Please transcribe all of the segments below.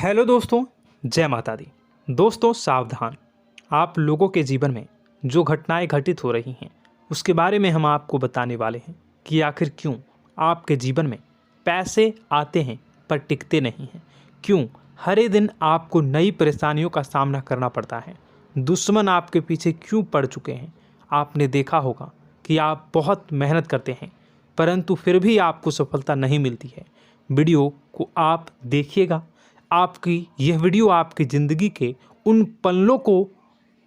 Hello दोस्तों, जय माता दी। दोस्तों सावधान, आप लोगों के जीवन में जो घटनाएं घटित हो रही हैं उसके बारे में हम आपको बताने वाले हैं कि आखिर क्यों आपके जीवन में पैसे आते हैं पर टिकते नहीं हैं। क्यों हर एक दिन आपको नई परेशानियों का सामना करना पड़ता है। दुश्मन आपके पीछे क्यों पड़ चुके हैं। आपने देखा होगा कि आप बहुत मेहनत करते हैं परंतु फिर भी आपको सफलता नहीं मिलती है। वीडियो को आप देखिएगा। आपकी यह वीडियो आपकी ज़िंदगी के उन पन्नों को,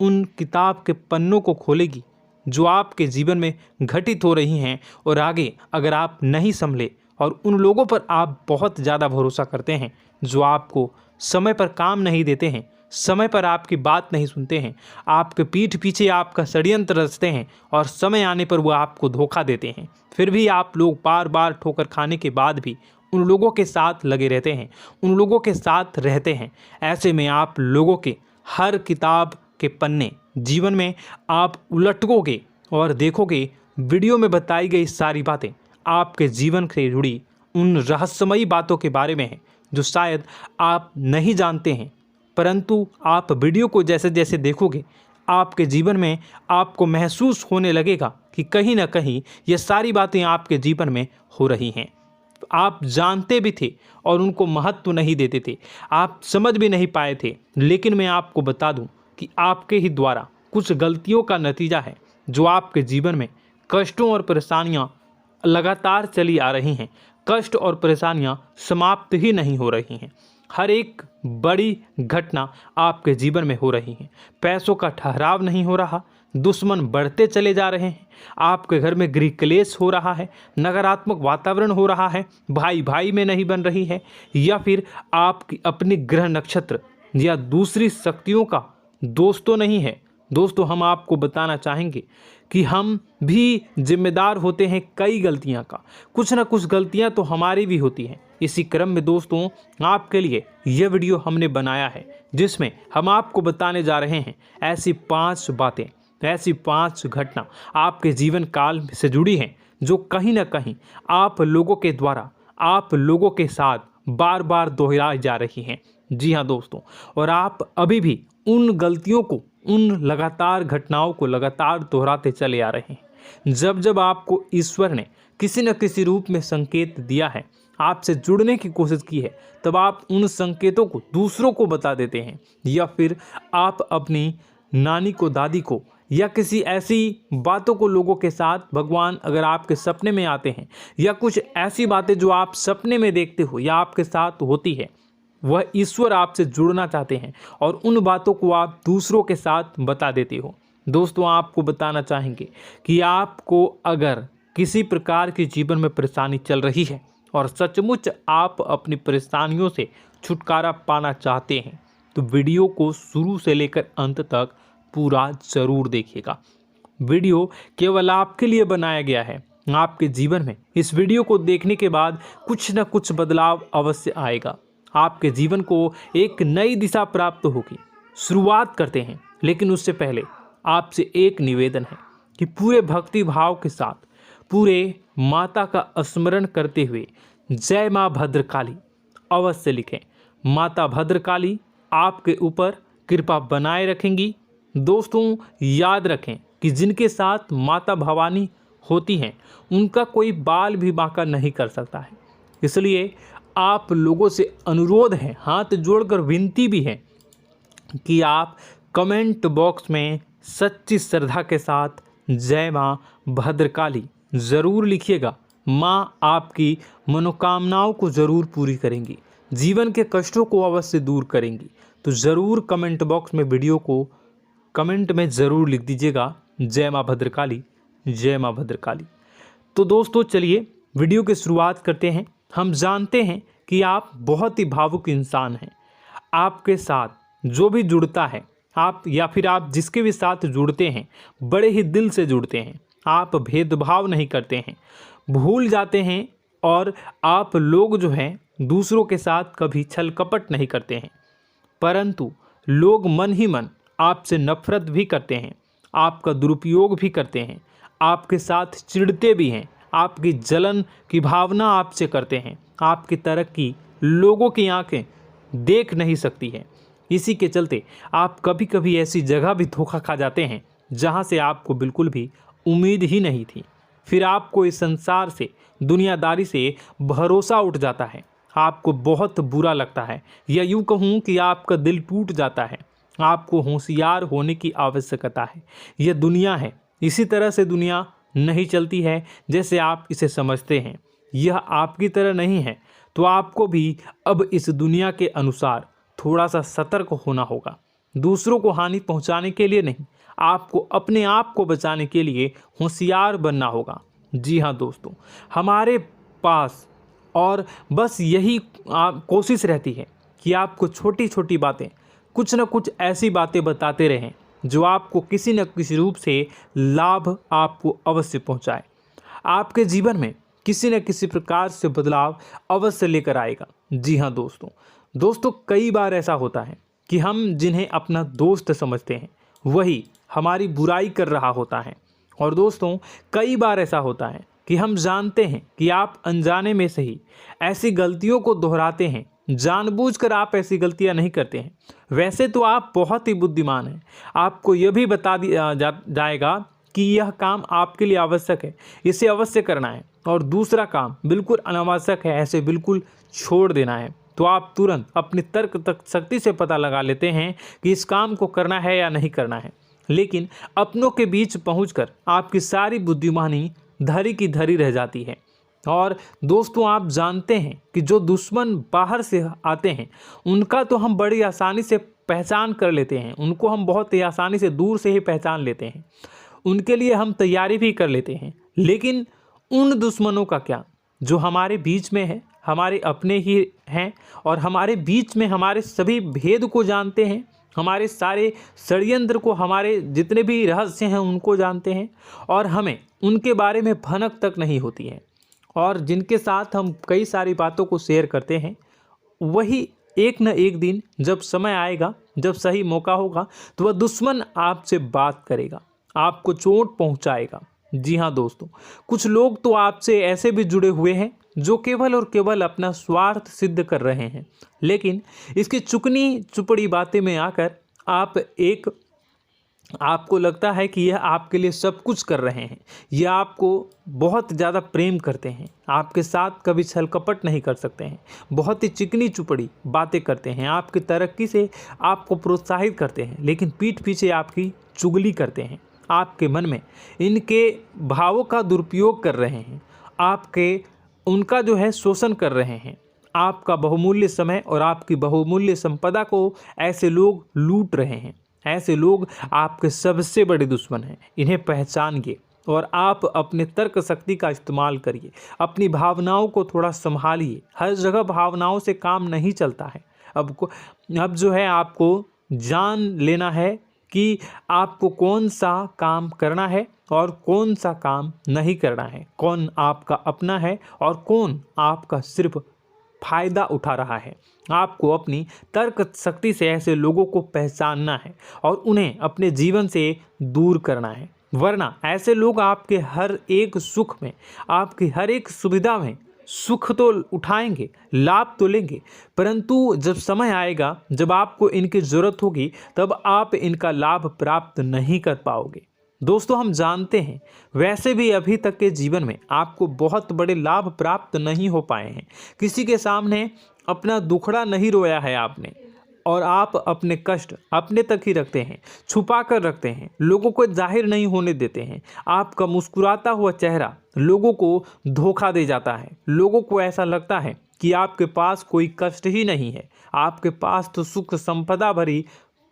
उन किताब के पन्नों को खोलेगी जो आपके जीवन में घटित हो रही हैं। और आगे अगर आप नहीं संभले और उन लोगों पर आप बहुत ज़्यादा भरोसा करते हैं जो आपको समय पर काम नहीं देते हैं, समय पर आपकी बात नहीं सुनते हैं, आपके पीठ पीछे आपका षड्यंत्र रचते हैं और समय आने पर वो आपको धोखा देते हैं, फिर भी आप लोग बार बार ठोकर खाने के बाद भी उन लोगों के साथ लगे रहते हैं, उन लोगों के साथ रहते हैं। ऐसे में आप लोगों के हर किताब के पन्ने जीवन में आप उलटोगे और देखोगे वीडियो में बताई गई सारी बातें आपके जीवन से जुड़ी उन रहस्यमयी बातों के बारे में हैं जो शायद आप नहीं जानते हैं। परंतु आप वीडियो को जैसे जैसे देखोगे आपके जीवन में आपको महसूस होने लगेगा कि कहीं ना कहीं ये सारी बातें आपके जीवन में हो रही हैं। आप जानते भी थे और उनको महत्व नहीं देते थे, आप समझ भी नहीं पाए थे। लेकिन मैं आपको बता दूं कि आपके ही द्वारा कुछ गलतियों का नतीजा है जो आपके जीवन में कष्टों और परेशानियां लगातार चली आ रही हैं। कष्ट और परेशानियां समाप्त ही नहीं हो रही हैं। हर एक बड़ी घटना आपके जीवन में हो रही है। पैसों का ठहराव नहीं हो रहा, दुश्मन बढ़ते चले जा रहे हैं, आपके घर में गृह क्लेश हो रहा है, नकारात्मक वातावरण हो रहा है, भाई भाई में नहीं बन रही है, या फिर आपकी अपनी ग्रह नक्षत्र या दूसरी शक्तियों का दोस्तों नहीं है। दोस्तों हम आपको बताना चाहेंगे कि हम भी जिम्मेदार होते हैं कई गलतियां का। कुछ ना कुछ गलतियां तो हमारी भी होती हैं। इसी क्रम में दोस्तों आपके लिए यह वीडियो हमने बनाया है जिसमें हम आपको बताने जा रहे हैं ऐसी 5 बातें, ऐसी 5 घटना आपके जीवन काल से जुड़ी हैं जो कहीं ना कहीं आप लोगों के द्वारा आप लोगों के साथ बार बार दोहराई जा रही हैं। जी हाँ दोस्तों, और आप अभी भी उन गलतियों को, उन लगातार घटनाओं को लगातार दोहराते चले आ रहे हैं। जब जब आपको ईश्वर ने किसी न किसी रूप में संकेत दिया है, आपसे जुड़ने की कोशिश की है, तब आप उन संकेतों को दूसरों को बता देते हैं, या फिर आप अपनी नानी को, दादी को, या किसी ऐसी बातों को लोगों के साथ, भगवान अगर आपके सपने में आते हैं या कुछ ऐसी बातें जो आप सपने में देखते हो या आपके साथ होती है, वह ईश्वर आपसे जुड़ना चाहते हैं और उन बातों को आप दूसरों के साथ बता देते हो। दोस्तों आपको बताना चाहेंगे कि आपको अगर किसी प्रकार की जीवन में परेशानी चल रही है और सचमुच आप अपनी परेशानियों से छुटकारा पाना चाहते हैं तो वीडियो को शुरू से लेकर अंत तक पूरा ज़रूर देखिएगा। वीडियो केवल आपके लिए बनाया गया है। आपके जीवन में इस वीडियो को देखने के बाद कुछ न कुछ बदलाव अवश्य आएगा। आपके जीवन को एक नई दिशा प्राप्त होगी। शुरुआत करते हैं, लेकिन उससे पहले आपसे एक निवेदन है कि पूरे भक्ति भाव के साथ, पूरे माता का स्मरण करते हुए जय माँ भद्रकाली अवश्य लिखें। माता भद्रकाली आपके ऊपर कृपा बनाए रखेंगी। दोस्तों याद रखें कि जिनके साथ माता भवानी होती हैं उनका कोई बाल भी बांका नहीं कर सकता है। इसलिए आप लोगों से अनुरोध है, हाथ जोड़कर विनती भी है कि आप कमेंट बॉक्स में सच्ची श्रद्धा के साथ जय माँ भद्रकाली ज़रूर लिखिएगा। माँ आपकी मनोकामनाओं को ज़रूर पूरी करेंगी, जीवन के कष्टों को अवश्य दूर करेंगी। तो ज़रूर कमेंट बॉक्स में वीडियो को कमेंट में ज़रूर लिख दीजिएगा जय माँ भद्रकाली, जय माँ भद्रकाली। तो दोस्तों चलिए वीडियो की शुरुआत करते हैं। हम जानते हैं कि आप बहुत ही भावुक इंसान हैं। आपके साथ जो भी जुड़ता है, आप या फिर आप जिसके भी साथ जुड़ते हैं बड़े ही दिल से जुड़ते हैं। आप भेदभाव नहीं करते हैं, भूल जाते हैं, और आप लोग जो हैं दूसरों के साथ कभी छल कपट नहीं करते हैं। परंतु लोग मन ही मन आपसे नफरत भी करते हैं, आपका दुरुपयोग भी करते हैं, आपके साथ चिढ़ते भी हैं, आपकी जलन की भावना आपसे करते हैं। आपकी तरक्की लोगों की आंखें देख नहीं सकती है। इसी के चलते आप कभी कभी ऐसी जगह भी धोखा खा जाते हैं जहां से आपको बिल्कुल भी उम्मीद ही नहीं थी। फिर आपको इस संसार से, दुनियादारी से भरोसा उठ जाता है। आपको बहुत बुरा लगता है, या यूँ कहूँ कि आपका दिल टूट जाता है। आपको होशियार होने की आवश्यकता है। यह दुनिया है, इसी तरह से दुनिया नहीं चलती है जैसे आप इसे समझते हैं। यह आपकी तरह नहीं है, तो आपको भी अब इस दुनिया के अनुसार थोड़ा सा सतर्क होना होगा। दूसरों को हानि पहुंचाने के लिए नहीं, आपको अपने आप को बचाने के लिए होशियार बनना होगा। जी हाँ दोस्तों, हमारे पास और बस यही कोशिश रहती है कि आपको छोटी छोटी बातें, कुछ न कुछ ऐसी बातें बताते रहें जो आपको किसी न किसी रूप से लाभ आपको अवश्य पहुंचाए, आपके जीवन में किसी न किसी प्रकार से बदलाव अवश्य लेकर आएगा। जी हाँ दोस्तों, कई बार ऐसा होता है कि हम जिन्हें अपना दोस्त समझते हैं वही हमारी बुराई कर रहा होता है। और दोस्तों, कई बार ऐसा होता है कि हम जानते हैं कि आप अनजाने में से ही ऐसी गलतियों को दोहराते हैं। जानबूझकर आप ऐसी गलतियां नहीं करते हैं। वैसे तो आप बहुत ही बुद्धिमान हैं। आपको यह भी बता दिया जाएगा कि यह काम आपके लिए आवश्यक है, इसे अवश्य करना है, और दूसरा काम बिल्कुल अनावश्यक है, ऐसे बिल्कुल छोड़ देना है। तो आप तुरंत अपनी तर्क शक्ति से पता लगा लेते हैं कि इस काम को करना है या नहीं करना है। लेकिन अपनों के बीच पहुंचकर आपकी सारी बुद्धिमानी धरी की धरी रह जाती है। और दोस्तों, आप जानते हैं कि जो दुश्मन बाहर से आते हैं उनका तो हम बड़ी आसानी से पहचान कर लेते हैं, उनको हम बहुत ही आसानी से दूर से ही पहचान लेते हैं, उनके लिए हम तैयारी भी कर लेते हैं। लेकिन उन दुश्मनों का क्या जो हमारे बीच में है, हमारे अपने ही हैं, और हमारे बीच में हमारे सभी भेद को जानते हैं, हमारे सारे षड्यंत्र को, हमारे जितने भी रहस्य हैं उनको जानते हैं, और हमें उनके बारे में भनक तक नहीं होती है, और जिनके साथ हम कई सारी बातों को शेयर करते हैं, वही एक न एक दिन जब समय आएगा, जब सही मौका होगा, तो वह दुश्मन आपसे बात करेगा, आपको चोट पहुंचाएगा। जी हाँ दोस्तों, कुछ लोग तो आपसे ऐसे भी जुड़े हुए हैं जो केवल और केवल अपना स्वार्थ सिद्ध कर रहे हैं। लेकिन इसकी चुकनी चुपड़ी बातें में आकर आपको लगता है कि यह आपके लिए सब कुछ कर रहे हैं, यह आपको बहुत ज़्यादा प्रेम करते हैं, आपके साथ कभी छल कपट नहीं कर सकते हैं, बहुत ही चिकनी चुपड़ी बातें करते हैं, आपकी तरक्की से आपको प्रोत्साहित करते हैं, लेकिन पीठ पीछे आपकी चुगली करते हैं, आपके मन में इनके भावों का दुरुपयोग कर रहे हैं, उनका जो है शोषण कर रहे हैं। आपका बहुमूल्य समय और आपकी बहुमूल्य संपदा को ऐसे लोग लूट रहे हैं। ऐसे लोग आपके सबसे बड़े दुश्मन हैं। इन्हें पहचानिए और आप अपने तर्क शक्ति का इस्तेमाल करिए। अपनी भावनाओं को थोड़ा संभालिए। हर जगह भावनाओं से काम नहीं चलता है। अब जो है आपको जान लेना है कि आपको कौन सा काम करना है और कौन सा काम नहीं करना है, कौन आपका अपना है और कौन आपका सिर्फ फायदा उठा रहा है। आपको अपनी तर्क शक्ति से ऐसे लोगों को पहचानना है और उन्हें अपने जीवन से दूर करना है, वरना ऐसे लोग आपके हर एक सुख में, आपकी हर एक सुविधा में सुख तो उठाएंगे, लाभ तो लेंगे, परंतु जब समय आएगा, जब आपको इनकी ज़रूरत होगी, तब आप इनका लाभ प्राप्त नहीं कर पाओगे। दोस्तों, हम जानते हैं वैसे भी अभी तक के जीवन में आपको बहुत बड़े लाभ प्राप्त नहीं हो पाए हैं। किसी के सामने अपना दुखड़ा नहीं रोया है आपने, और आप अपने कष्ट अपने तक ही रखते हैं, छुपा कर रखते हैं, लोगों को जाहिर नहीं होने देते हैं। आपका मुस्कुराता हुआ चेहरा लोगों को धोखा दे जाता है। लोगों को ऐसा लगता है कि आपके पास कोई कष्ट ही नहीं है, आपके पास तो सुख संपदा भरी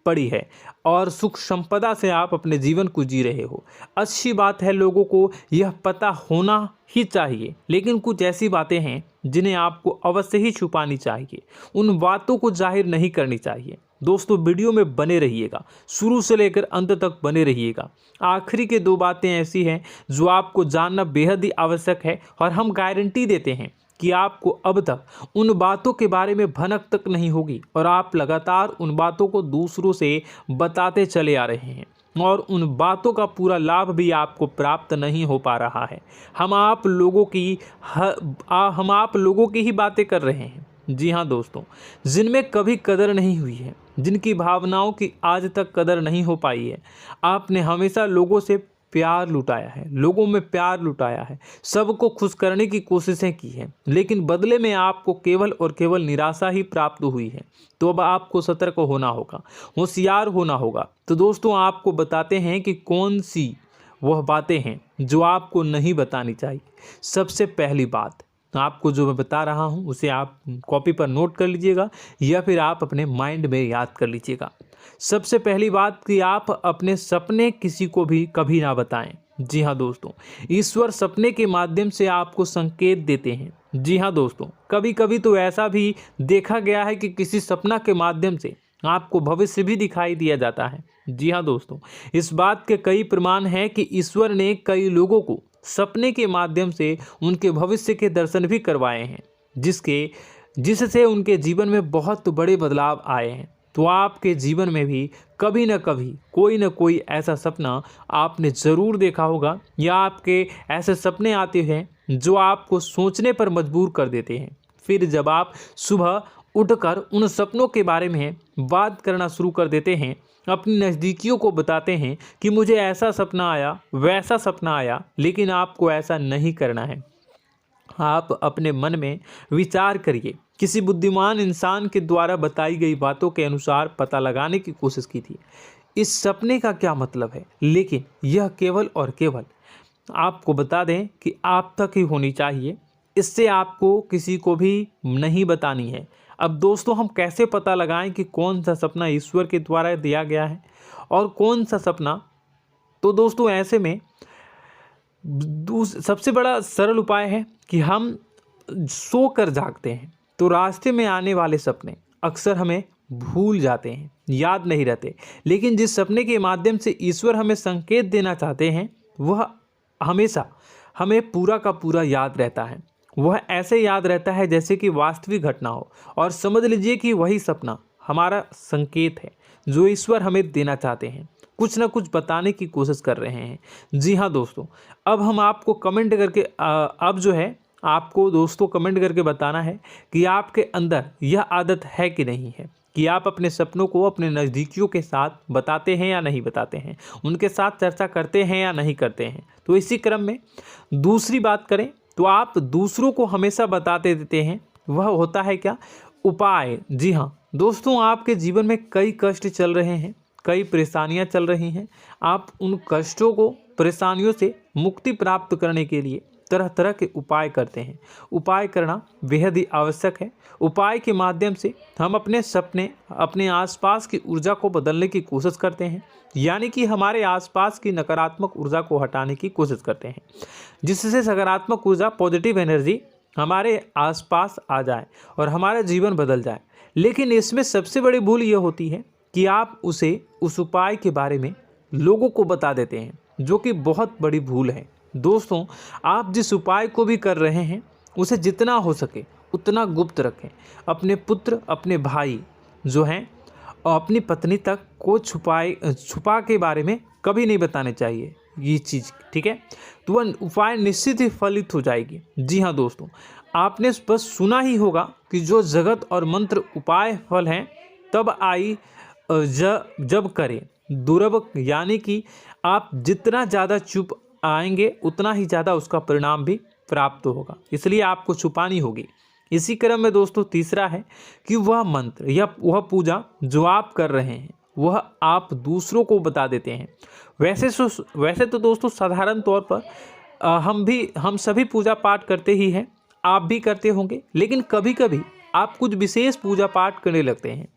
पड़ी है और सुख संपदा से आप अपने जीवन को जी रहे हो। अच्छी बात है, लोगों को यह पता होना ही चाहिए, लेकिन कुछ ऐसी बातें हैं जिन्हें आपको अवश्य ही छुपानी चाहिए। उन बातों को जाहिर नहीं करनी चाहिए। दोस्तों, वीडियो में बने रहिएगा, शुरू से लेकर अंत तक बने रहिएगा। आखिरी के 2 बातें ऐसी हैं जो आपको जानना बेहद ही आवश्यक है, और हम गारंटी देते हैं कि आपको अब तक उन बातों के बारे में भनक तक नहीं होगी, और आप लगातार उन बातों को दूसरों से बताते चले आ रहे हैं, और उन बातों का पूरा लाभ भी आपको प्राप्त नहीं हो पा रहा है। हम आप लोगों की ही बातें कर रहे हैं, जी हाँ दोस्तों, जिनमें कभी कदर नहीं हुई है, जिनकी भावनाओं की आज तक कदर नहीं हो पाई है। आपने हमेशा लोगों से प्यार लुटाया है, लोगों में प्यार लुटाया है, सबको खुश करने की कोशिशें की हैं, लेकिन बदले में आपको केवल और केवल निराशा ही प्राप्त हुई है। तो अब आपको सतर्क होना होगा, होशियार होना होगा। तो दोस्तों, आपको बताते हैं कि कौन सी वह बातें हैं जो आपको नहीं बतानी चाहिए। सबसे पहली बात, आपको जो मैं बता रहा हूं उसे आप कॉपी पर नोट कर लीजिएगा या फिर आप अपने माइंड में याद कर लीजिएगा। सबसे पहली बात कि आप अपने सपने किसी को भी कभी ना बताएं। जी हाँ दोस्तों, ईश्वर सपने के माध्यम से आपको संकेत देते हैं। जी हाँ दोस्तों, कभी कभी तो ऐसा भी देखा गया है कि किसी सपना के माध्यम से आपको भविष्य भी दिखाई दिया जाता है। जी हाँ दोस्तों, इस बात के कई प्रमाण हैं कि ईश्वर ने कई लोगों को सपने के माध्यम से उनके भविष्य के दर्शन भी करवाए हैं, जिससे उनके जीवन में बहुत बड़े बदलाव आए हैं। तो आपके जीवन में भी कभी न कभी कोई न कोई ऐसा सपना आपने ज़रूर देखा होगा, या आपके ऐसे सपने आते हैं जो आपको सोचने पर मजबूर कर देते हैं। फिर जब आप सुबह उठकर उन सपनों के बारे में बात करना शुरू कर देते हैं, अपनी नज़दीकियों को बताते हैं कि मुझे ऐसा सपना आया, वैसा सपना आया, लेकिन आपको ऐसा नहीं करना है। आप अपने मन में विचार करिए। किसी बुद्धिमान इंसान के द्वारा बताई गई बातों के अनुसार पता लगाने की कोशिश की थी इस सपने का क्या मतलब है, लेकिन यह केवल और केवल आपको बता दें कि आप तक ही होनी चाहिए। इससे आपको किसी को भी नहीं बतानी है। अब दोस्तों, हम कैसे पता लगाएं कि कौन सा सपना ईश्वर के द्वारा दिया गया है और कौन सा सपना? तो दोस्तों, ऐसे में सबसे बड़ा सरल उपाय है कि हम सोकर जागते हैं तो रास्ते में आने वाले सपने अक्सर हमें भूल जाते हैं, याद नहीं रहते। लेकिन जिस सपने के माध्यम से ईश्वर हमें संकेत देना चाहते हैं वह हमेशा हमें पूरा का पूरा याद रहता है। वह ऐसे याद रहता है जैसे कि वास्तविक घटना हो, और समझ लीजिए कि वही सपना हमारा संकेत है जो ईश्वर हमें देना चाहते हैं, कुछ ना कुछ बताने की कोशिश कर रहे हैं। जी हाँ दोस्तों, अब हम आपको कमेंट करके अब जो है आपको दोस्तों कमेंट करके बताना है कि आपके अंदर यह आदत है कि नहीं है, कि आप अपने सपनों को अपने नज़दीकियों के साथ बताते हैं या नहीं बताते हैं, उनके साथ चर्चा करते हैं या नहीं करते हैं। तो इसी क्रम में दूसरी बात करें तो आप दूसरों को हमेशा बताते देते हैं, वह होता है क्या? उपाय। जी हाँ दोस्तों, आपके जीवन में कई कष्ट चल रहे हैं, कई परेशानियां चल रही हैं। आप उन कष्टों को, परेशानियों से मुक्ति प्राप्त करने के लिए तरह तरह के उपाय करते हैं। उपाय करना बेहद ही आवश्यक है। उपाय के माध्यम से हम अपने सपने, अपने आसपास की ऊर्जा को बदलने की कोशिश करते हैं, यानी कि हमारे आसपास की नकारात्मक ऊर्जा को हटाने की कोशिश करते हैं, जिससे सकारात्मक ऊर्जा, पॉजिटिव एनर्जी हमारे आसपास आ जाए और हमारा जीवन बदल जाए। लेकिन इसमें सबसे बड़ी भूल यह होती है कि आप उस उपाय के बारे में लोगों को बता देते हैं, जो कि बहुत बड़ी भूल है। दोस्तों, आप जिस उपाय को भी कर रहे हैं उसे जितना हो सके उतना गुप्त रखें। अपने पुत्र, अपने भाई जो हैं और अपनी पत्नी तक को छुपा के बारे में कभी नहीं बताने चाहिए ये चीज़, ठीक है? तो वह उपाय निश्चित ही फलित हो जाएगी। जी हाँ दोस्तों, आपने बस सुना ही होगा कि जो जगत और मंत्र उपाय फल हैं तब आई जब करें दुर्लभ, यानी कि आप जितना ज़्यादा चुप आएंगे उतना ही ज़्यादा उसका परिणाम भी प्राप्त होगा, इसलिए आपको छुपानी होगी। इसी क्रम में दोस्तों तीसरा है कि वह मंत्र या वह पूजा जो आप कर रहे हैं वह आप दूसरों को बता देते हैं। वैसे तो दोस्तों साधारण तौर पर हम सभी पूजा पाठ करते ही हैं, आप भी करते होंगे, लेकिन कभी कभी आप कुछ विशेष पूजा पाठ करने लगते हैं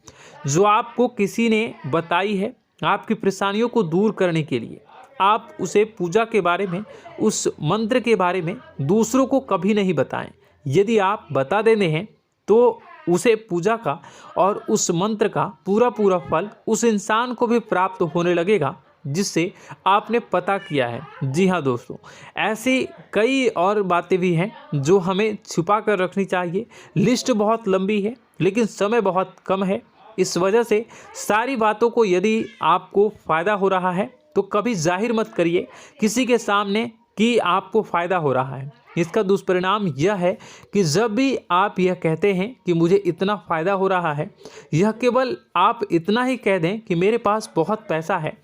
जो आपको किसी ने बताई है आपकी परेशानियों को दूर करने के लिए। आप उसे पूजा के बारे में, उस मंत्र के बारे में दूसरों को कभी नहीं बताएं। यदि आप बता देते हैं तो उसे पूजा का और उस मंत्र का पूरा फल उस इंसान को भी प्राप्त होने लगेगा जिससे आपने पता किया है। जी हाँ दोस्तों, ऐसी कई और बातें भी हैं जो हमें छुपा कर रखनी चाहिए। लिस्ट बहुत लंबी है लेकिन समय बहुत कम है, इस वजह से सारी बातों को, यदि आपको फ़ायदा हो रहा है तो कभी जाहिर मत करिए, किसी के सामने कि आपको फ़ायदा हो रहा है। इसका दुष्परिणाम यह है कि जब भी आप यह कहते हैं कि मुझे इतना फ़ायदा हो रहा है, यह केवल आप इतना ही कह दें कि मेरे पास बहुत पैसा है,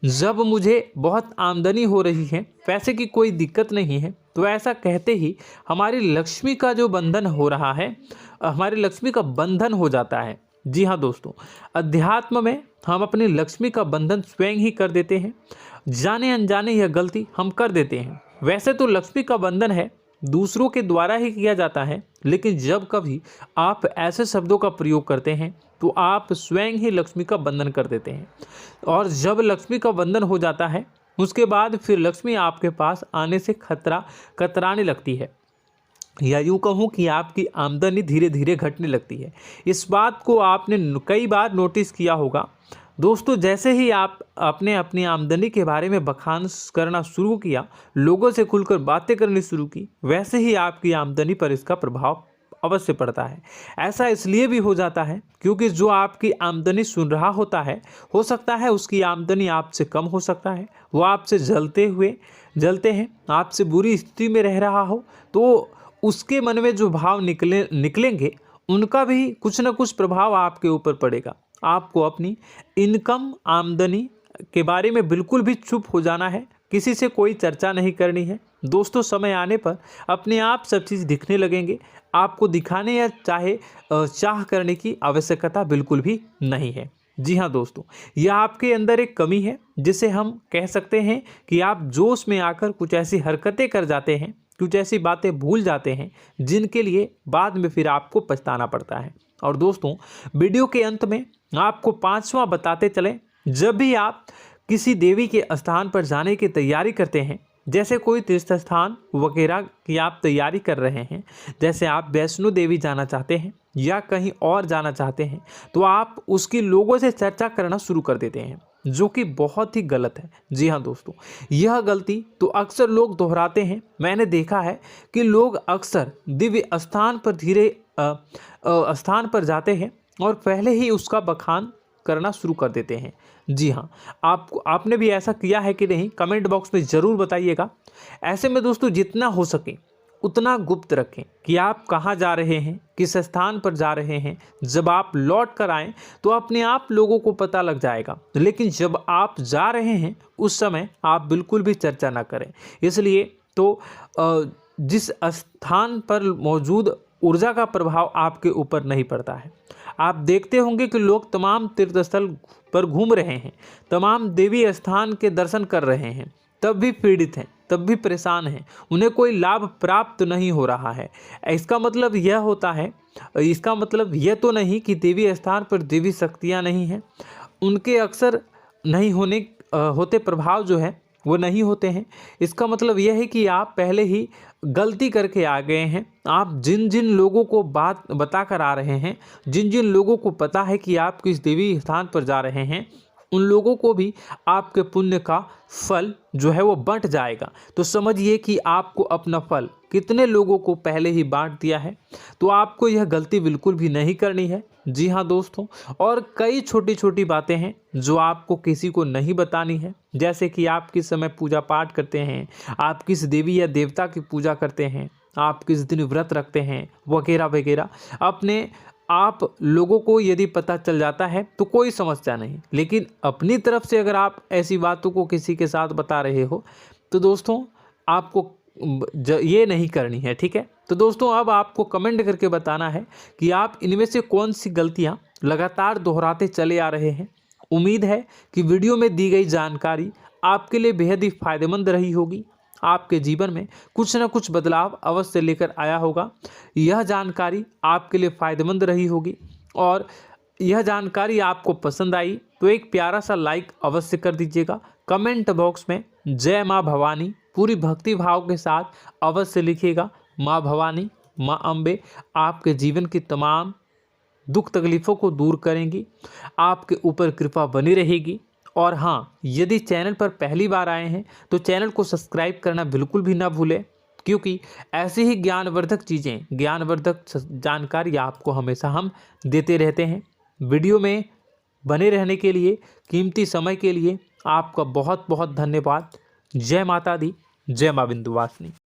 जब मुझे बहुत आमदनी हो रही है, पैसे की कोई दिक्कत नहीं है, तो ऐसा कहते ही हमारी लक्ष्मी का जो बंधन हो रहा है, हमारी लक्ष्मी का बंधन हो जाता है। जी हाँ दोस्तों, अध्यात्म में हम अपनी लक्ष्मी का बंधन स्वयं ही कर देते हैं। जाने अनजाने यह गलती हम कर देते हैं। वैसे तो लक्ष्मी का बंधन है दूसरों के द्वारा ही किया जाता है, लेकिन जब कभी आप ऐसे शब्दों का प्रयोग करते हैं तो आप स्वयं ही लक्ष्मी का बंधन कर देते हैं। और जब लक्ष्मी का बंधन हो जाता है, उसके बाद फिर लक्ष्मी आपके पास आने से कतराने लगती है, या यूँ कहूँ कि आपकी आमदनी धीरे धीरे घटने लगती है। इस बात को आपने कई बार नोटिस किया होगा दोस्तों। जैसे ही आप अपने अपनी आमदनी के बारे में बखान करना शुरू किया, लोगों से खुलकर बातें करनी शुरू की, वैसे ही आपकी आमदनी पर इसका प्रभाव अवश्य पड़ता है। ऐसा इसलिए भी हो जाता है क्योंकि जो आपकी आमदनी सुन रहा होता है, हो सकता है उसकी आमदनी आपसे कम हो सकता है, वो आपसे जलते हैं, आपसे बुरी स्थिति में रह रहा हो, तो उसके मन में जो भाव निकलेंगे उनका भी कुछ न कुछ प्रभाव आपके ऊपर पड़ेगा। आपको अपनी इनकम आमदनी के बारे में बिल्कुल भी चुप हो जाना है, किसी से कोई चर्चा नहीं करनी है दोस्तों। समय आने पर अपने आप सब चीज़ दिखने लगेंगे। आपको दिखाने या चाह करने की आवश्यकता बिल्कुल भी नहीं है। जी हाँ दोस्तों, यह आपके अंदर एक कमी है, जिसे हम कह सकते हैं कि आप जोश में आकर कुछ ऐसी हरकतें कर जाते हैं, कुछ ऐसी बातें भूल जाते हैं जिनके लिए बाद में फिर आपको पछताना पड़ता है। और दोस्तों, वीडियो के अंत में आपको 5वां बताते चलें, जब भी आप किसी देवी के स्थान पर जाने की तैयारी करते हैं, जैसे कोई तीर्थ स्थान वगैरह की आप तैयारी कर रहे हैं, जैसे आप वैष्णो देवी जाना चाहते हैं या कहीं और जाना चाहते हैं, तो आप उसकी लोगों से चर्चा करना शुरू कर देते हैं, जो कि बहुत ही गलत है। जी हाँ दोस्तों, यह गलती तो अक्सर लोग दोहराते हैं। मैंने देखा है कि लोग अक्सर दिव्य स्थान पर जाते हैं और पहले ही उसका बखान करना शुरू कर देते हैं। जी हाँ, आपने भी ऐसा किया है कि नहीं, कमेंट बॉक्स में ज़रूर बताइएगा। ऐसे में दोस्तों, जितना हो सके उतना गुप्त रखें कि आप कहाँ जा रहे हैं, किस स्थान पर जा रहे हैं। जब आप लौट कर आएँ तो अपने आप लोगों को पता लग जाएगा, लेकिन जब आप जा रहे हैं उस समय आप बिल्कुल भी चर्चा ना करें। इसलिए तो जिस स्थान पर मौजूद ऊर्जा का प्रभाव आपके ऊपर नहीं पड़ता है। आप देखते होंगे कि लोग तमाम तीर्थ स्थल पर घूम रहे हैं, तमाम देवी स्थान के दर्शन कर रहे हैं, तब भी पीड़ित हैं, तब भी परेशान हैं, उन्हें कोई लाभ प्राप्त नहीं हो रहा है। इसका मतलब यह तो नहीं कि देवी स्थान पर देवी शक्तियाँ नहीं हैं, उनके अक्सर नहीं होते प्रभाव जो है वो नहीं होते हैं। इसका मतलब यह है कि आप पहले ही गलती करके आ गए हैं। आप जिन जिन लोगों को बात बता कर आ रहे हैं, जिन जिन लोगों को पता है कि आप किस देवी स्थान पर जा रहे हैं, उन लोगों को भी आपके पुण्य का फल जो है वो बंट जाएगा। तो समझिए कि आपको अपना फल कितने लोगों को पहले ही बांट दिया है। तो आपको यह गलती बिल्कुल भी नहीं करनी है। जी हाँ दोस्तों, और कई छोटी छोटी बातें हैं जो आपको किसी को नहीं बतानी है, जैसे कि आप किस समय पूजा पाठ करते हैं, आप किस देवी या देवता की पूजा करते हैं, आप किस दिन व्रत रखते हैं, वगैरह वगैरह। अपने आप लोगों को यदि पता चल जाता है तो कोई समस्या नहीं, लेकिन अपनी तरफ से अगर आप ऐसी बातों को किसी के साथ बता रहे हो तो दोस्तों आपको ये नहीं करनी है, ठीक है। तो दोस्तों, अब आपको कमेंट करके बताना है कि आप इनमें से कौन सी गलतियां लगातार दोहराते चले आ रहे हैं। उम्मीद है कि वीडियो में दी गई जानकारी आपके लिए बेहद ही फायदेमंद रही होगी, आपके जीवन में कुछ न कुछ बदलाव अवश्य लेकर आया होगा। यह जानकारी आपके लिए फ़ायदेमंद रही होगी और यह जानकारी आपको पसंद आई तो एक प्यारा सा लाइक अवश्य कर दीजिएगा। कमेंट बॉक्स में जय माँ भवानी पूरी भक्ति भाव के साथ अवश्य लिखिएगा। माँ भवानी, माँ अम्बे आपके जीवन की तमाम दुख तकलीफ़ों को दूर करेंगी, आपके ऊपर कृपा बनी रहेगी। और हाँ, यदि चैनल पर पहली बार आए हैं तो चैनल को सब्सक्राइब करना बिल्कुल भी ना भूलें, क्योंकि ऐसी ही ज्ञानवर्धक चीज़ें, ज्ञानवर्धक जानकारी आपको हमेशा हम देते रहते हैं। वीडियो में बने रहने के लिए, कीमती समय के लिए आपका बहुत बहुत धन्यवाद। जय माता दी, जय मां विंध्यवासिनी।